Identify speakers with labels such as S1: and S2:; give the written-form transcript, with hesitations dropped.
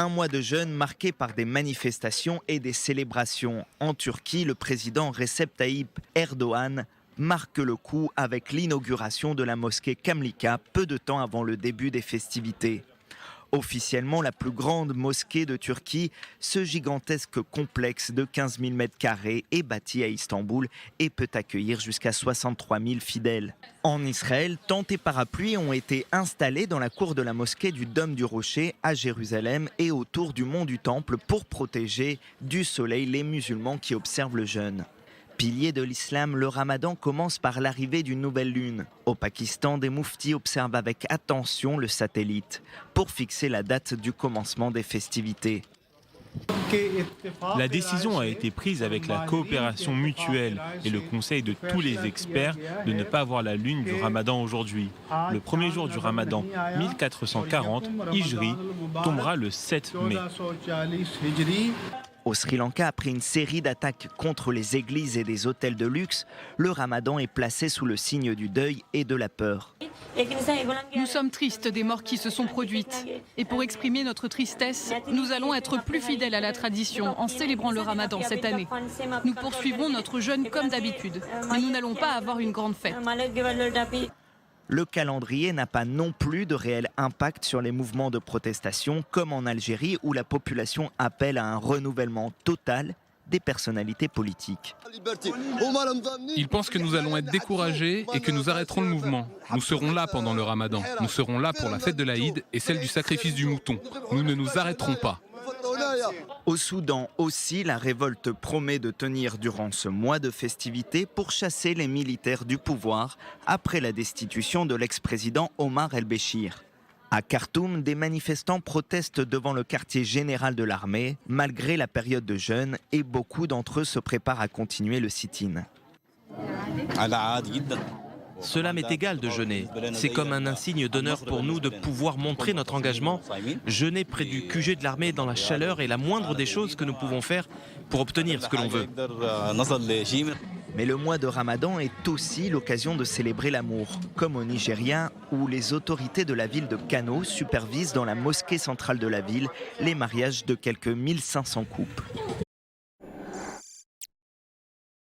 S1: Un mois de jeûne marqué par des manifestations et des célébrations. En Turquie, le président Recep Tayyip Erdoğan marque le coup avec l'inauguration de la mosquée Kamlika peu de temps avant le début des festivités. Officiellement la plus grande mosquée de Turquie, ce gigantesque complexe de 15 000 m² est bâti à Istanbul et peut accueillir jusqu'à 63 000 fidèles. En Israël, tentes et parapluies ont été installés dans la cour de la mosquée du Dôme du Rocher à Jérusalem et autour du mont du Temple pour protéger du soleil les musulmans qui observent le jeûne. Pilier de l'islam, le ramadan commence par l'arrivée d'une nouvelle lune. Au Pakistan, des mouftis observent avec attention le satellite pour fixer la date du commencement des festivités.
S2: La décision a été prise avec la coopération mutuelle et le conseil de tous les experts de ne pas voir la lune du ramadan aujourd'hui. Le premier jour du ramadan 1440, Hijri, tombera le 7 mai.
S1: Au Sri Lanka, après une série d'attaques contre les églises et des hôtels de luxe, le ramadan est placé sous le signe du deuil et de la peur.
S3: Nous sommes tristes des morts qui se sont produites. Et pour exprimer notre tristesse, nous allons être plus fidèles à la tradition en célébrant le ramadan cette année. Nous poursuivrons notre jeûne comme d'habitude, mais nous n'allons pas avoir une grande fête.
S1: Le calendrier n'a pas non plus de réel impact sur les mouvements de protestation, comme en Algérie où la population appelle à un renouvellement total des personnalités politiques.
S4: Ils pensent que nous allons être découragés et que nous arrêterons le mouvement. Nous serons là pendant le ramadan. Nous serons là pour la fête de l'Aïd et celle du sacrifice du mouton. Nous ne nous arrêterons pas.
S1: Au Soudan aussi, la révolte promet de tenir durant ce mois de festivités pour chasser les militaires du pouvoir après la destitution de l'ex-président Omar el-Béchir. À Khartoum, des manifestants protestent devant le quartier général de l'armée, malgré la période de jeûne, et beaucoup d'entre eux se préparent à continuer le sit-in.
S5: Cela m'est égal de jeûner. C'est comme un insigne d'honneur pour nous de pouvoir montrer notre engagement. Jeûner près du QG de l'armée dans la chaleur est la moindre des choses que nous pouvons faire pour obtenir ce que l'on veut.
S1: Mais le mois de Ramadan est aussi l'occasion de célébrer l'amour, comme au Nigeria, où les autorités de la ville de Kano supervisent dans la mosquée centrale de la ville les mariages de quelques 1500 couples.